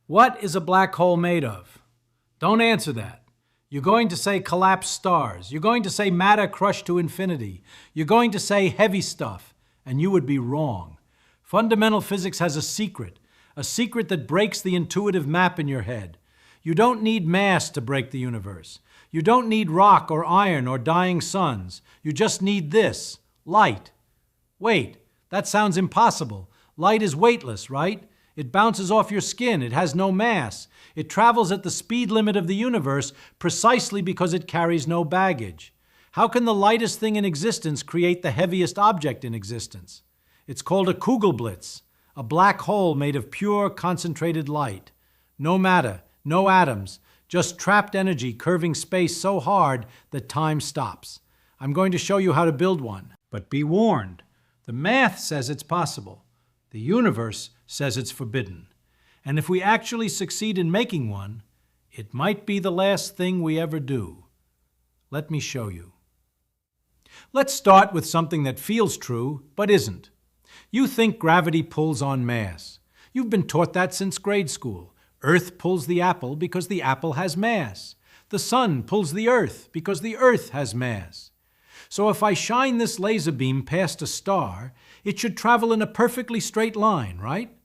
What is a black hole made of? Don't answer that. You're going to say collapsed stars. You're going to say matter crushed to infinity. You're going to say heavy stuff, and you would be wrong. Fundamental physics has a secret that breaks the intuitive map in your head. You don't need mass to break the universe. You don't need rock or iron or dying suns. You just need this, light. Wait, that sounds impossible. Light is weightless, right? It bounces off your skin. It has no mass. It travels at the speed limit of the universe precisely because it carries no baggage. How can the lightest thing in existence create the heaviest object in existence? It's called a Kugelblitz, a black hole made of pure concentrated light. No matter, no atoms, just trapped energy curving space so hard that time stops. I'm going to show you how to build one. But be warned, the math says it's possible. The universe says it's forbidden. And if we actually succeed in making one, it might be the last thing we ever do. Let me show you. Let's start with something that feels true, but isn't. You think gravity pulls on mass. You've been taught that since grade school. Earth pulls the apple because the apple has mass. The sun pulls the earth because the earth has mass. So if I shine this laser beam past a star, it should travel in a perfectly straight line, right?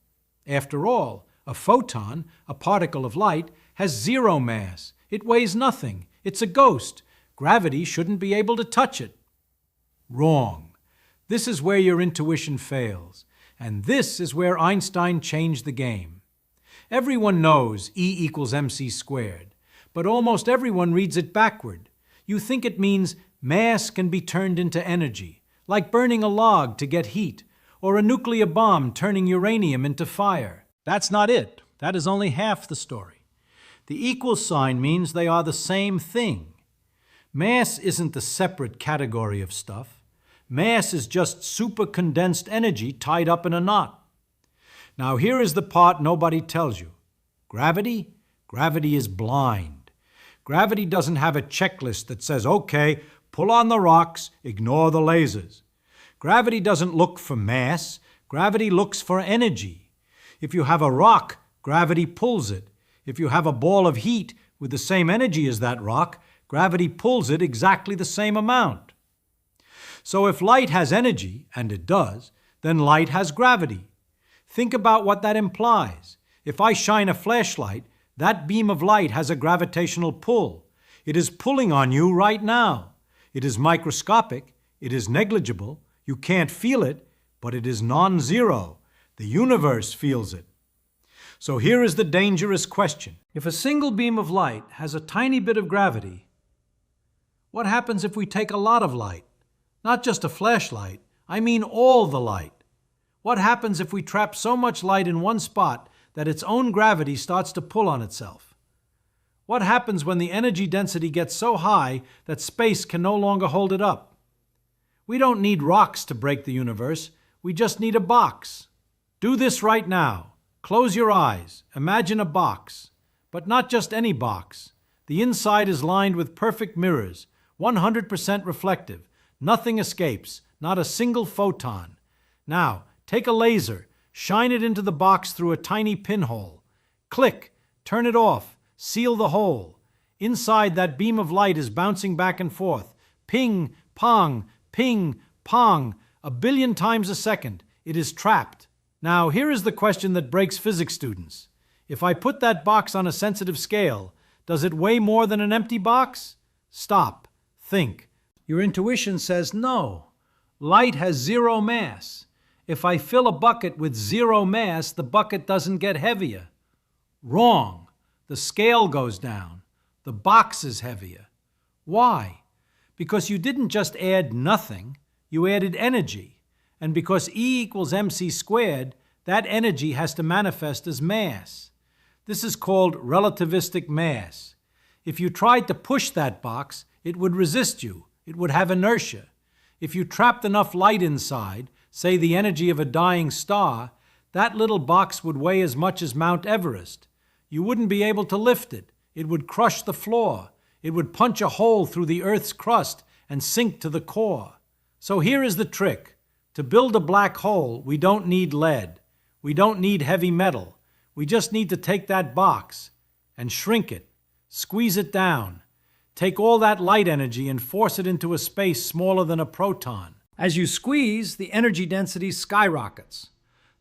After all, a photon, a particle of light, has zero mass. It weighs nothing. It's a ghost. Gravity shouldn't be able to touch it. Wrong. This is where your intuition fails. And this is where Einstein changed the game. Everyone knows E equals mc squared, but almost everyone reads it backward. You think it means mass can be turned into energy, like burning a log to get heat, or a nuclear bomb turning uranium into fire. That's not it. That is only half the story. The equal sign means they are the same thing. Mass isn't the separate category of stuff. Mass is just super-condensed energy tied up in a knot. Now here is the part nobody tells you. Gravity? Gravity is blind. Gravity doesn't have a checklist that says, okay, pull on the rocks, ignore the lasers. Gravity doesn't look for mass. Gravity looks for energy. If you have a rock, gravity pulls it. If you have a ball of heat with the same energy as that rock, gravity pulls it exactly the same amount. So if light has energy, and it does, then light has gravity. Think about what that implies. If I shine a flashlight, that beam of light has a gravitational pull. It is pulling on you right now. It is microscopic, it is negligible, you can't feel it, but it is non-zero. The universe feels it. So here is the dangerous question. If a single beam of light has a tiny bit of gravity, what happens if we take a lot of light? Not just a flashlight, I mean all the light. What happens if we trap so much light in one spot that its own gravity starts to pull on itself? What happens when the energy density gets so high that space can no longer hold it up? We don't need rocks to break the universe, we just need a box. Do this right now. Close your eyes. Imagine a box. But not just any box. The inside is lined with perfect mirrors, 100% reflective. Nothing escapes, not a single photon. Now, take a laser, shine it into the box through a tiny pinhole. Click, turn it off, seal the hole. Inside, that beam of light is bouncing back and forth. Ping, pong, ping, pong, 1 billion times a second. It is trapped. Now, here is the question that breaks physics students. If I put that box on a sensitive scale, does it weigh more than an empty box? Stop. Think. Your intuition says no. Light has zero mass. If I fill a bucket with zero mass, the bucket doesn't get heavier. Wrong. The scale goes down. The box is heavier. Why? Because you didn't just add nothing, you added energy. And because E equals mc squared, that energy has to manifest as mass. This is called relativistic mass. If you tried to push that box, it would resist you. It would have inertia. If you trapped enough light inside, say the energy of a dying star, that little box would weigh as much as Mount Everest. You wouldn't be able to lift it. It would crush the floor. It would punch a hole through the Earth's crust and sink to the core. So here is the trick. To build a black hole, we don't need lead. We don't need heavy metal. We just need to take that box and shrink it, squeeze it down, take all that light energy and force it into a space smaller than a proton. As you squeeze, the energy density skyrockets.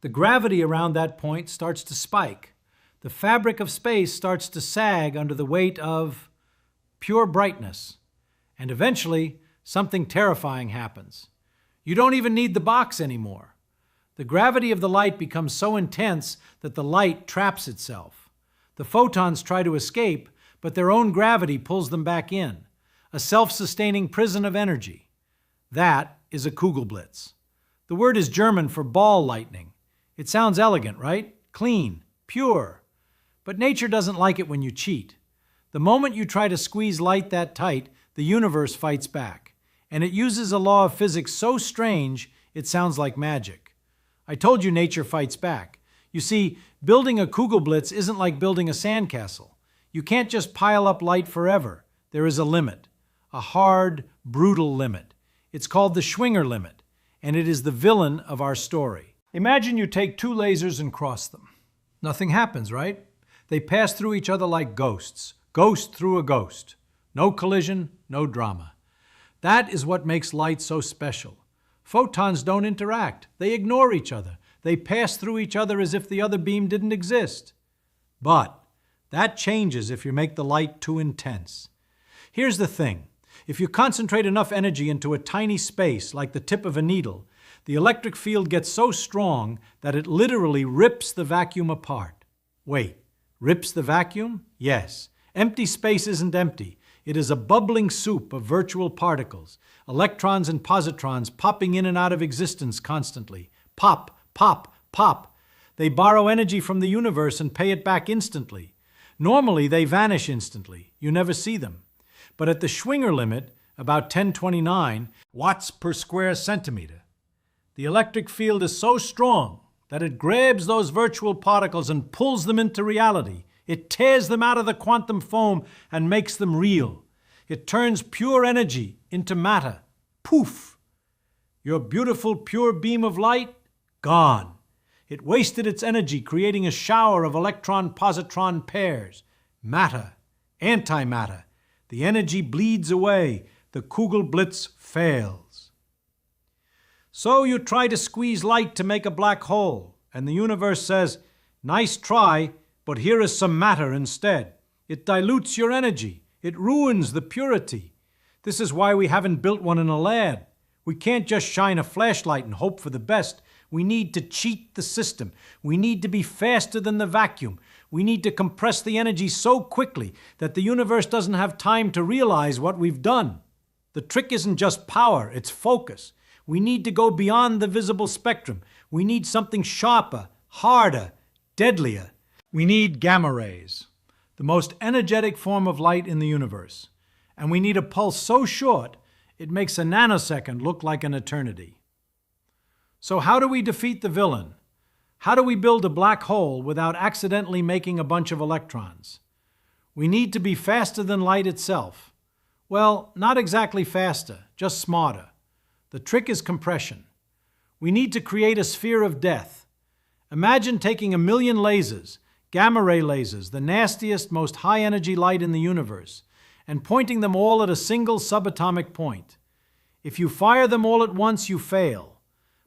The gravity around that point starts to spike. The fabric of space starts to sag under the weight of pure brightness. And eventually, something terrifying happens. You don't even need the box anymore. The gravity of the light becomes so intense that the light traps itself. The photons try to escape, but their own gravity pulls them back in. A self-sustaining prison of energy. That is a Kugelblitz. The word is German for ball lightning. It sounds elegant, right? Clean, pure. But nature doesn't like it when you cheat. The moment you try to squeeze light that tight, the universe fights back. And it uses a law of physics so strange, it sounds like magic. I told you nature fights back. You see, building a Kugelblitz isn't like building a sandcastle. You can't just pile up light forever. There is a limit. A hard, brutal limit. It's called the Schwinger limit, and it is the villain of our story. Imagine you take two lasers and cross them. Nothing happens, right? They pass through each other like ghosts. Ghost through a ghost. No collision, no drama. That is what makes light so special. Photons don't interact. They ignore each other. They pass through each other as if the other beam didn't exist. But that changes if you make the light too intense. Here's the thing. If you concentrate enough energy into a tiny space like the tip of a needle, the electric field gets so strong that it literally rips the vacuum apart. Wait, rips the vacuum? Yes. Empty space isn't empty. It is a bubbling soup of virtual particles, electrons and positrons popping in and out of existence constantly. Pop, pop, pop. They borrow energy from the universe and pay it back instantly. Normally, they vanish instantly. You never see them. But at the Schwinger limit, about 1029 watts per square centimeter, the electric field is so strong that it grabs those virtual particles and pulls them into reality. It tears them out of the quantum foam and makes them real. It turns pure energy into matter. Poof! Your beautiful pure beam of light, gone. It wasted its energy creating a shower of electron-positron pairs. Matter, antimatter. The energy bleeds away. The Kugelblitz fails. So you try to squeeze light to make a black hole, and the universe says, "Nice try, but here is some matter instead." It dilutes your energy. It ruins the purity. This is why we haven't built one in a lab. We can't just shine a flashlight and hope for the best. We need to cheat the system. We need to be faster than the vacuum. We need to compress the energy so quickly that the universe doesn't have time to realize what we've done. The trick isn't just power, it's focus. We need to go beyond the visible spectrum. We need something sharper, harder, deadlier. We need gamma rays, the most energetic form of light in the universe. And we need a pulse so short, it makes a nanosecond look like an eternity. So how do we defeat the villain? How do we build a black hole without accidentally making a bunch of electrons? We need to be faster than light itself. Well, not exactly faster, just smarter. The trick is compression. We need to create a sphere of death. Imagine taking 1,000,000 lasers, gamma ray lasers, the nastiest, most high-energy light in the universe, and pointing them all at a single subatomic point. If you fire them all at once, you fail.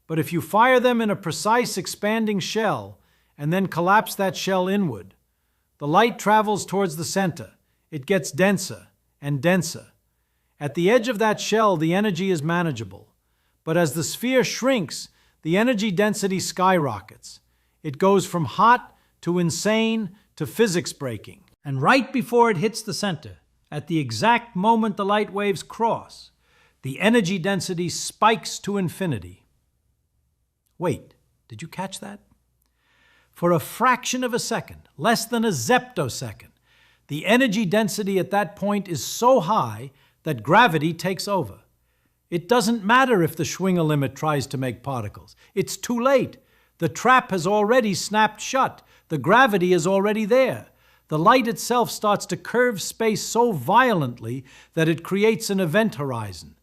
But if you fire them in a precise expanding shell and then collapse that shell inward, the light travels towards the center. It gets denser and denser. At the edge of that shell, the energy is manageable. But as the sphere shrinks, the energy density skyrockets. It goes from hot to insane to physics breaking. And right before it hits the center, at the exact moment the light waves cross, the energy density spikes to infinity. Wait, did you catch that? For a fraction of a second, less than a zeptosecond, the energy density at that point is so high that gravity takes over. It doesn't matter if the Schwinger limit tries to make particles. It's too late. The trap has already snapped shut. The gravity is already there. The light itself starts to curve space so violently that it creates an event horizon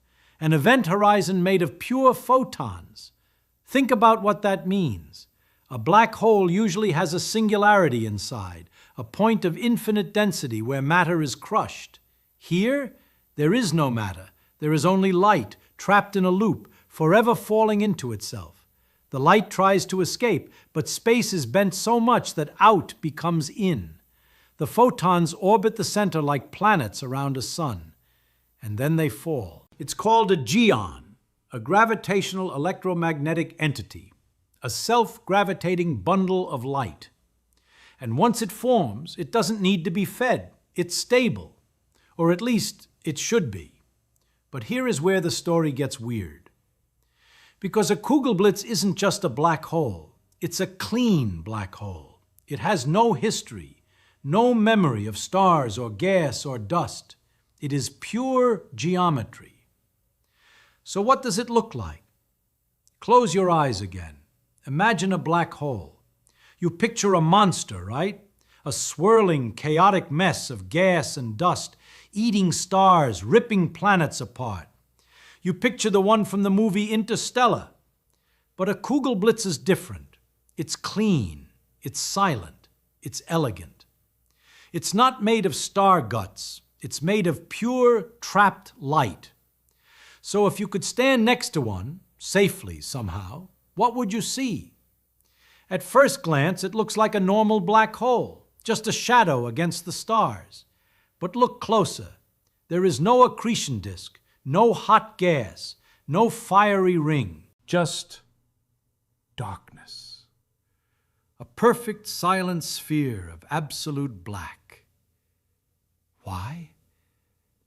made of pure photons. Think about what that means. A black hole usually has a singularity inside, a point of infinite density where matter is crushed. Here, there is no matter. There is only light, trapped in a loop, forever falling into itself. The light tries to escape, but space is bent so much that out becomes in. The photons orbit the center like planets around a sun, and then they fall. It's called a geon, a gravitational electromagnetic entity, a self-gravitating bundle of light. And once it forms, it doesn't need to be fed. It's stable, or at least it should be. But here is where the story gets weird. Because a Kugelblitz isn't just a black hole, it's a clean black hole. It has no history, no memory of stars or gas or dust. It is pure geometry. So what does it look like? Close your eyes again. Imagine a black hole. You picture a monster, right? A swirling, chaotic mess of gas and dust, eating stars, ripping planets apart. You picture the one from the movie Interstellar. But a Kugelblitz is different. It's clean, it's silent, it's elegant. It's not made of star guts. It's made of pure, trapped light. So if you could stand next to one, safely somehow, what would you see? At first glance, it looks like a normal black hole, just a shadow against the stars. But look closer. There is no accretion disk, no hot gas, no fiery ring, just darkness. A perfect silent sphere of absolute black. Why?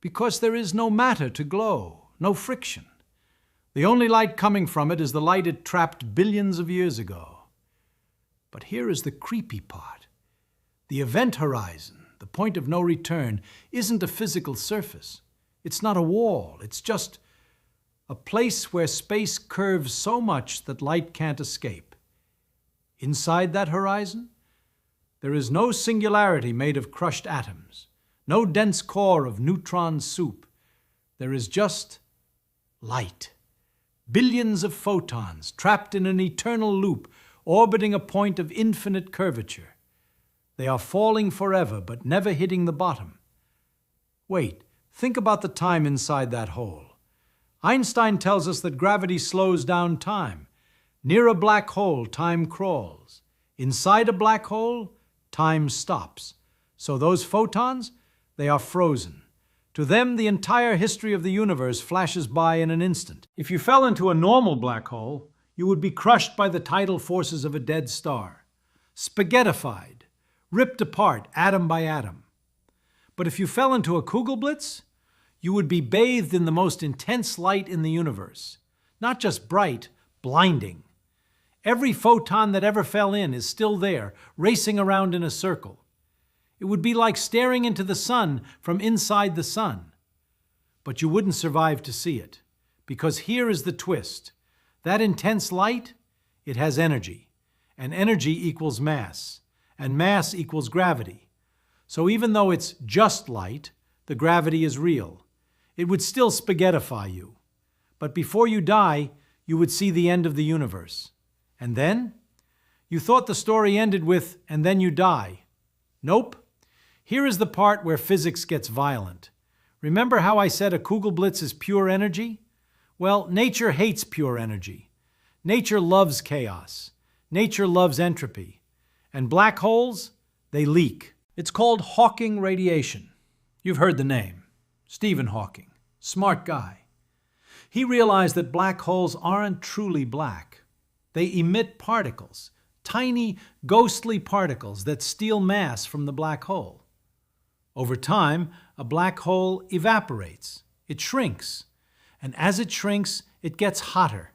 Because there is no matter to glow, no friction. The only light coming from it is the light it trapped billions of years ago. But here is the creepy part. The event horizon, the point of no return, isn't a physical surface. It's not a wall. It's just a place where space curves so much that light can't escape. Inside that horizon, there is no singularity made of crushed atoms, no dense core of neutron soup. There is just light. Billions of photons trapped in an eternal loop, orbiting a point of infinite curvature. They are falling forever, but never hitting the bottom. Wait, think about the time inside that hole. Einstein tells us that gravity slows down time. Near a black hole, time crawls. Inside a black hole, time stops. So those photons, they are frozen. To them, the entire history of the universe flashes by in an instant. If you fell into a normal black hole, you would be crushed by the tidal forces of a dead star, spaghettified, ripped apart atom by atom. But if you fell into a Kugelblitz, you would be bathed in the most intense light in the universe. Not just bright, blinding. Every photon that ever fell in is still there, racing around in a circle. It would be like staring into the sun from inside the sun. But you wouldn't survive to see it, because here is the twist. That intense light, it has energy, and energy equals mass, and mass equals gravity. So even though it's just light, the gravity is real. It would still spaghettify you. But before you die, you would see the end of the universe. And then? You thought the story ended with, and then you die. Nope. Here is the part where physics gets violent. Remember how I said a Kugelblitz is pure energy? Well, nature hates pure energy. Nature loves chaos. Nature loves entropy. And black holes, they leak. It's called Hawking radiation. You've heard the name. Stephen Hawking. Smart guy. He realized that black holes aren't truly black. They emit particles, tiny, ghostly particles that steal mass from the black hole. Over time, a black hole evaporates. It shrinks. And as it shrinks, it gets hotter.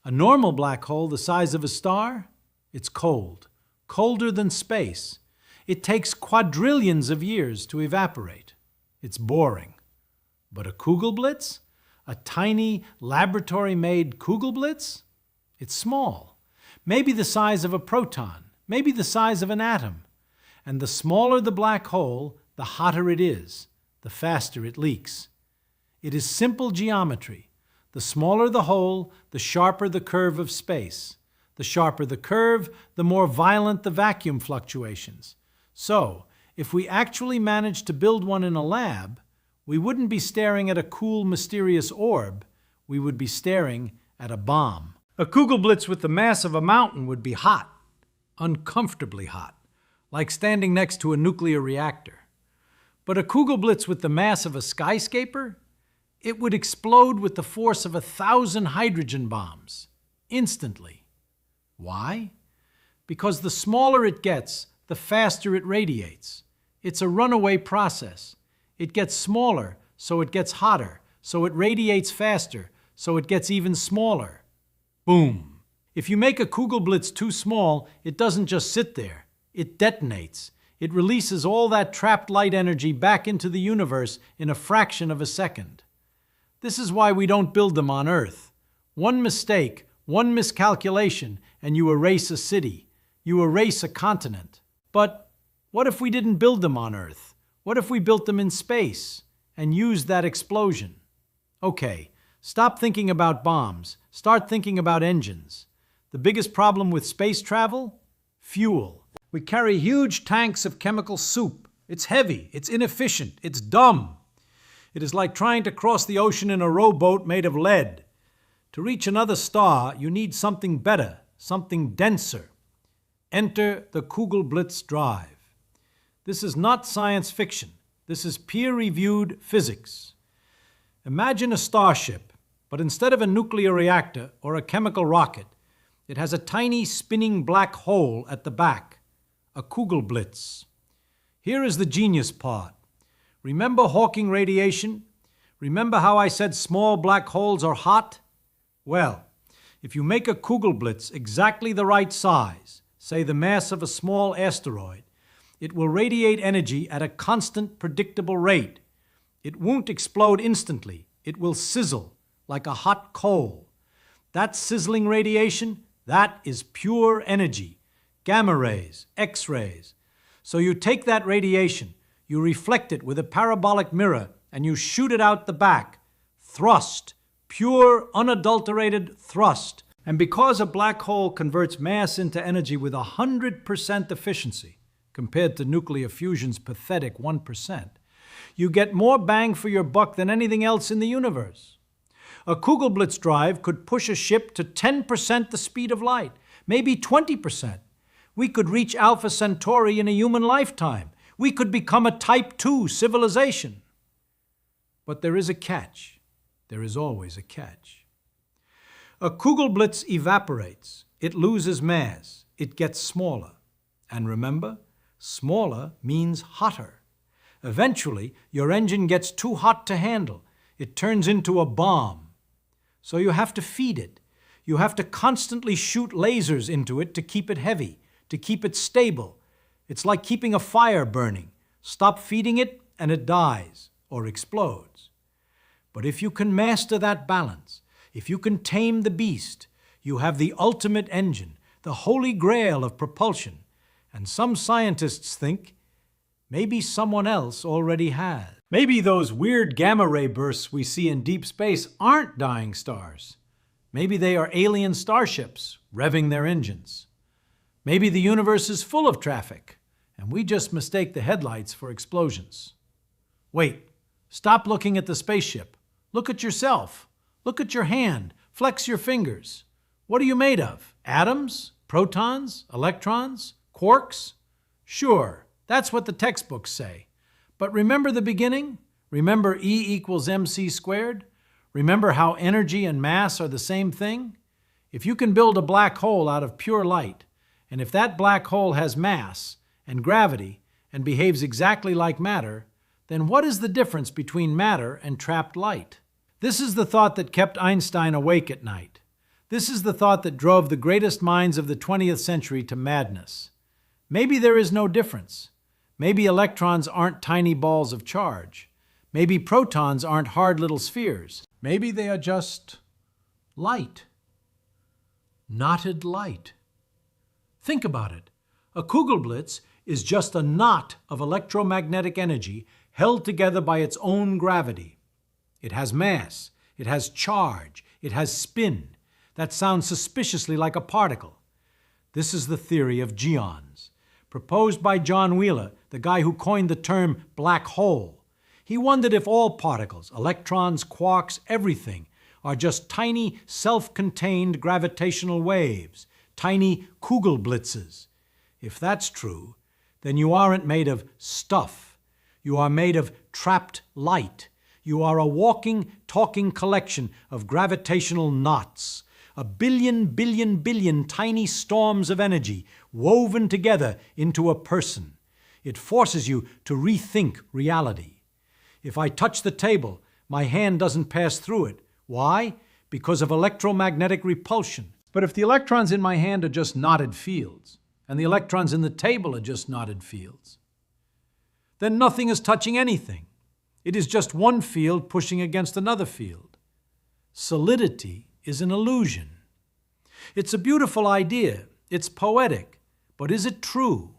A normal black hole the size of a star, it's cold. Colder than space. It takes quadrillions of years to evaporate. It's boring. But a Kugelblitz? A tiny, laboratory-made Kugelblitz? It's small. Maybe the size of a proton. Maybe the size of an atom. And the smaller the black hole, the hotter it is, the faster it leaks. It is simple geometry. The smaller the hole, the sharper the curve of space. The sharper the curve, the more violent the vacuum fluctuations. So, if we actually managed to build one in a lab, we wouldn't be staring at a cool, mysterious orb. We would be staring at a bomb. A Kugelblitz with the mass of a mountain would be hot, uncomfortably hot, like standing next to a nuclear reactor. But a Kugelblitz with the mass of a skyscraper? It would explode with the force of 1,000 hydrogen bombs, instantly. Why? Because the smaller it gets, the faster it radiates. It's a runaway process. It gets smaller, so it gets hotter, so it radiates faster, so it gets even smaller. Boom! If you make a Kugelblitz too small, it doesn't just sit there. It detonates. It releases all that trapped light energy back into the universe in a fraction of a second. This is why we don't build them on Earth. One mistake, one miscalculation, and you erase a city. You erase a continent. But what if we didn't build them on Earth? What if we built them in space and used that explosion? Okay, stop thinking about bombs. Start thinking about engines. The biggest problem with space travel? Fuel. We carry huge tanks of chemical soup. It's heavy, it's inefficient, it's dumb. It is like trying to cross the ocean in a rowboat made of lead. To reach another star, you need something better, something denser. Enter the Kugelblitz drive. This is not science fiction. This is peer-reviewed physics. Imagine a starship, but instead of a nuclear reactor or a chemical rocket, it has a tiny spinning black hole at the back, a Kugelblitz. Here is the genius part. Remember Hawking radiation? Remember how I said small black holes are hot? Well, if you make a Kugelblitz exactly the right size, say the mass of a small asteroid, it will radiate energy at a constant, predictable rate. It won't explode instantly. It will sizzle like a hot coal. That sizzling radiation, that is pure energy. Gamma rays, X-rays. So you take that radiation, you reflect it with a parabolic mirror, and you shoot it out the back. Thrust. Pure, unadulterated thrust. And because a black hole converts mass into energy with 100% efficiency, compared to nuclear fusion's pathetic 1%, you get more bang for your buck than anything else in the universe. A Kugelblitz drive could push a ship to 10% the speed of light, maybe 20%. We could reach Alpha Centauri in a human lifetime. We could become a Type 2 civilization. But there is a catch. There is always a catch. A Kugelblitz evaporates. It loses mass. It gets smaller. And remember, smaller means hotter. Eventually, your engine gets too hot to handle. It turns into a bomb. So you have to feed it. You have to constantly shoot lasers into it to keep it heavy, to keep it stable. It's like keeping a fire burning. Stop feeding it and it dies or explodes. But if you can master that balance, if you can tame the beast, you have the ultimate engine, the holy grail of propulsion. And some scientists think maybe someone else already has. Maybe those weird gamma ray bursts we see in deep space aren't dying stars. Maybe they are alien starships revving their engines. Maybe the universe is full of traffic, and we just mistake the headlights for explosions. Wait, stop looking at the spaceship. Look at yourself. Look at your hand. Flex your fingers. What are you made of? Atoms? Protons? Electrons? Quarks? Sure, that's what the textbooks say. But remember the beginning? Remember E equals mc squared? Remember how energy and mass are the same thing? If you can build a black hole out of pure light, and if that black hole has mass and gravity and behaves exactly like matter, then what is the difference between matter and trapped light? This is the thought that kept Einstein awake at night. This is the thought that drove the greatest minds of the 20th century to madness. Maybe there is no difference. Maybe electrons aren't tiny balls of charge. Maybe protons aren't hard little spheres. Maybe they are just light. Knotted light. Think about it. A Kugelblitz is just a knot of electromagnetic energy held together by its own gravity. It has mass, it has charge, it has spin. That sounds suspiciously like a particle. This is the theory of geons, proposed by John Wheeler, the guy who coined the term black hole. He wondered if all particles, electrons, quarks, everything, are just tiny, self-contained gravitational waves, tiny Kugelblitzes. If that's true, then you aren't made of stuff. You are made of trapped light. You are a walking, talking collection of gravitational knots, a billion tiny storms of energy woven together into a person. It forces you to rethink reality. If I touch the table, my hand doesn't pass through it. Why? Because of electromagnetic repulsion. But if the electrons in my hand are just knotted fields, and the electrons in the table are just knotted fields, then nothing is touching anything. It is just one field pushing against another field. Solidity is an illusion. It's a beautiful idea. It's poetic. But is it true?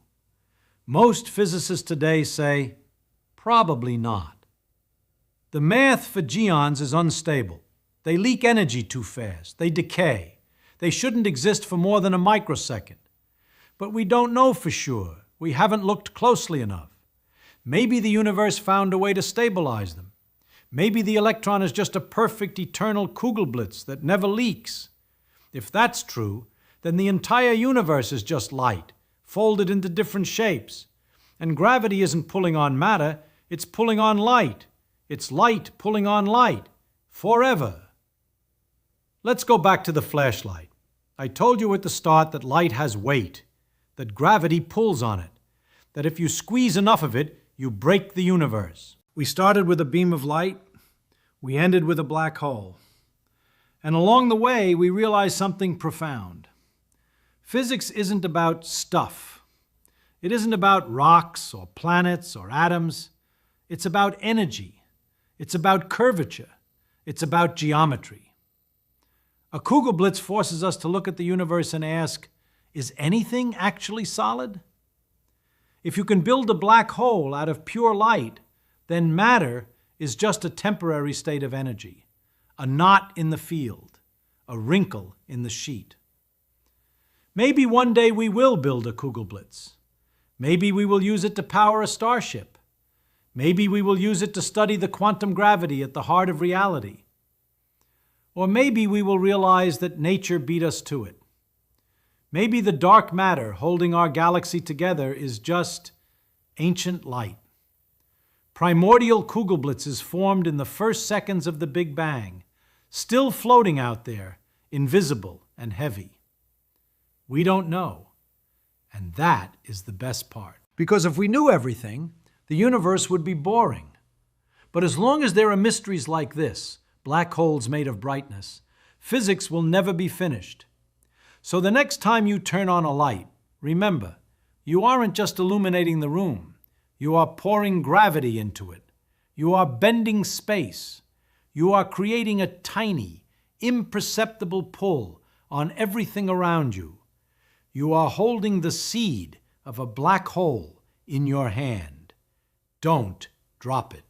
Most physicists today say, probably not. The math for geons is unstable. They leak energy too fast. They decay. They shouldn't exist for more than a microsecond. But we don't know for sure. We haven't looked closely enough. Maybe the universe found a way to stabilize them. Maybe the electron is just a perfect eternal Kugelblitz that never leaks. If that's true, then the entire universe is just light, folded into different shapes. And gravity isn't pulling on matter, it's pulling on light. It's light pulling on light, forever. Let's go back to the flashlight. I told you at the start that light has weight, that gravity pulls on it, that if you squeeze enough of it, you break the universe. We started with a beam of light. We ended with a black hole. And along the way, we realized something profound. Physics isn't about stuff. It isn't about rocks or planets or atoms. It's about energy. It's about curvature. It's about geometry. A Kugelblitz forces us to look at the universe and ask, is anything actually solid? If you can build a black hole out of pure light, then matter is just a temporary state of energy, a knot in the field, a wrinkle in the sheet. Maybe one day we will build a Kugelblitz. Maybe we will use it to power a starship. Maybe we will use it to study the quantum gravity at the heart of reality. Or maybe we will realize that nature beat us to it. Maybe the dark matter holding our galaxy together is just ancient light. Primordial Kugelblitzes formed in the first seconds of the Big Bang, still floating out there, invisible and heavy. We don't know, and that is the best part. Because if we knew everything, the universe would be boring. But as long as there are mysteries like this, black holes made of brightness, physics will never be finished. So the next time you turn on a light, remember, you aren't just illuminating the room. You are pouring gravity into it. You are bending space. You are creating a tiny, imperceptible pull on everything around you. You are holding the seed of a black hole in your hand. Don't drop it.